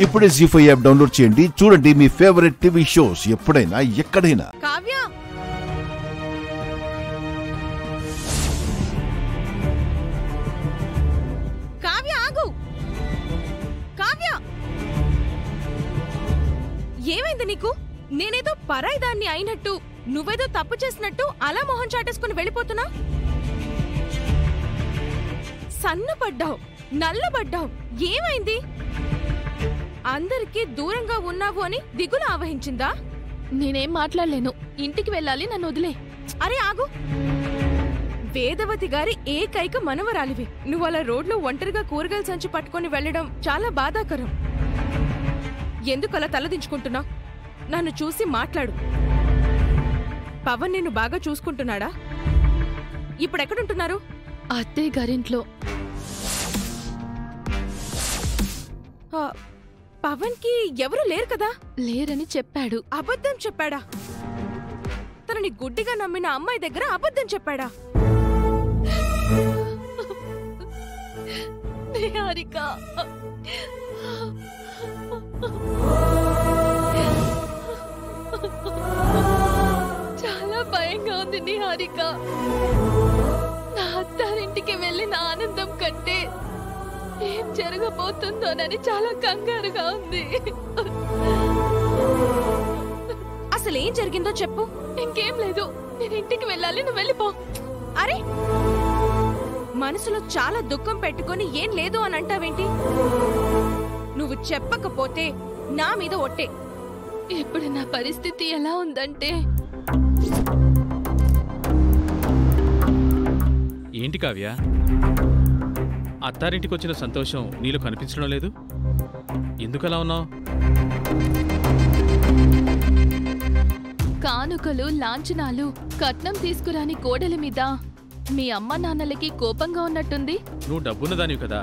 ఇప్పుడే జీ5 app download చేయండి. చూడండి మీ ఫేవరెట్ టీవీ షోస్ ఎప్పుడైనా ఎక్కడైనా. కావ్య, కావ్య ఆగు. కావ్య, ఏమైంది నీకు? నేనేదో పరాయిదాన్ని అయినట్టు, నువ్వేదో తప్పు చేసినట్టు అలా మొహం చాటేసుకుని వెళ్ళిపోతున్నా. సన్నపడ్డావు, నల్లబడ్డావు, ఏమైంది? అందరికీ దూరంగా ఉన్నావు అని దిగులు ఆవహించిందా? నేనేం మాట్లాడలేను, ఇంటికి వెళ్ళాలి, నన్ను వదిలే. అరే ఆగు. వేదవతి గారి ఏకైక మనవరాలివి. నువ్వు అలా రోడ్లో ఒంటరిగా కూరగాయల సంచి పట్టుకుని వెళ్లడం చాలా బాధాకరం. ఎందుకలా తలదించుకుంటున్నావు? నన్ను చూసి మాట్లాడు. పవన్ నిన్ను బాగా చూసుకుంటున్నాడా? ఇప్పుడెక్కడుంటున్నారు? అత్తయ్య గారింట్లో. పవన్ కి ఎవరు లేరు కదా? లేరని చెప్పాడు. అబద్ధం చెప్పాడా? తనని గుడ్డిగా నమ్మిన అమ్మాయి దగ్గర అబద్ధం చెప్పాడా? నిహారిక, చాలా భయంగా ఉంది నిహారిక. నా అత్తారింటికి వెళ్ళిన ఆనందం కంటే ఏం జరగబోతుందోనని చాలా కంగారుగా ఉంది. అసలేం జరిగిందో చెప్పు. ఇంకేం లేదు, నేను ఇంటికి వెళ్ళాలి, నువ్వు వెళ్ళిపో. అరే, మనసులో చాలా దుఃఖం పెట్టుకొని ఏం లేదు అని అంటావేంటి? నువ్వు చెప్పకపోతే నా మీద ఒట్టే. ఇప్పుడు నా పరిస్థితి ఎలా ఉందంటే, ఏంటి కావ్య, అత్తారింటికి వచ్చిన సంతోషం నీలో కనిపించడం లేదు? ఎందుకలా ఉన్నావు? కానుకలు, లాంఛనాలు, కట్నం తీసుకురాని కోడల మీద మీ అమ్మ నాన్నలకి కోపంగా ఉన్నట్టుంది. నువ్వు డబ్బున్నదానివి కదా,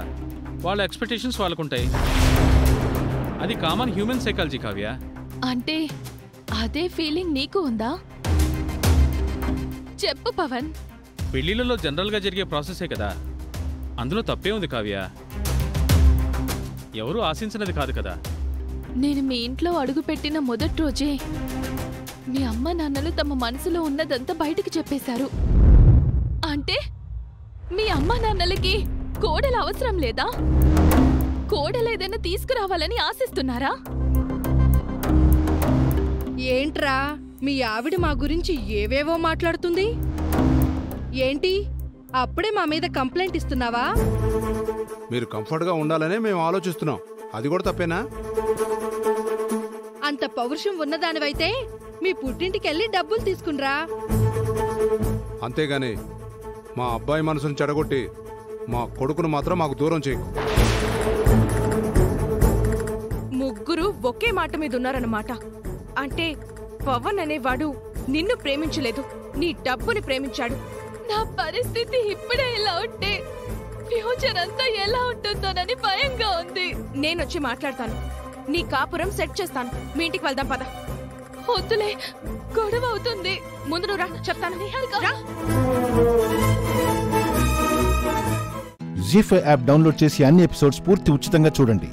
వాళ్ళ ఎక్స్పెక్టేషన్స్ వాళ్ళకుంటాయి. అది కామన్ హ్యూమన్ సైకాలజీ కావ్య. అంటే అదే ఫీలింగ్ నీకు ఉందా? చెప్పు పవన్. పెళ్లిళ్లలో జనరల్గా జరిగే ప్రాసెసే కదా, అందులో తప్పే ఉంది కావ్య. ఎవరూ ఆశించినది కాదు కదా. నేను మీ ఇంట్లో అడుగుపెట్టిన మొదటి రోజే మీ అమ్మ నాన్నలు తమ మనసులో ఉన్నదంతా బయటికి చెప్పేశారు. అంటే మీ అమ్మ నాన్నలకి కోడలు అవసరం లేదా? కోడలేదైనా తీసుకురావాలని ఆశిస్తున్నారా? ఏంట్రా మీ ఆవిడ మా గురించి ఏవేవో మాట్లాడుతుంది? ఏంటి అప్పుడే మా మీద కంప్లైంట్ ఇస్తున్నావా? మీరు కంఫర్ట్గా ఉండాలనే మేము ఆలోచిస్తున్నాం. అది కూడా తప్పేనా? అంత పౌరుషం ఉన్నదానివైతే మీ పుట్టింటికెళ్ళి డబ్బులు తీసుకునిరా. అంతేగాని మా అబ్బాయి మనసును చెడగొట్టి మా కొడుకును మాత్రం మాకు దూరం చేయకు. ముగ్గురు ఒకే మాట మీద ఉన్నారన్నమాట. అంటే పవన్ అనేవాడు నిన్ను ప్రేమించలేదు, నీ డబ్బుని ప్రేమించాడు. నా పరిస్థితి ఇప్పుడే ఇలా ఉంటే ఫ్యూచర్ అంతా ఎలా ఉంటుందోనని భయంగా ఉంది. నేనొచ్చి మాట్లాడతాను, నీ కాపురం సెట్ చేస్తాను. మీ ఇంటికి వెళ్దాం పద. వద్దులే, గొడవ అవుతుంది. ముందు నువ్వు రా, చెప్తాను. జీ5 యాప్ డౌన్లోడ్ చేసి అన్ని ఎపిసోడ్స్ పూర్తి ఉచితంగా చూడండి.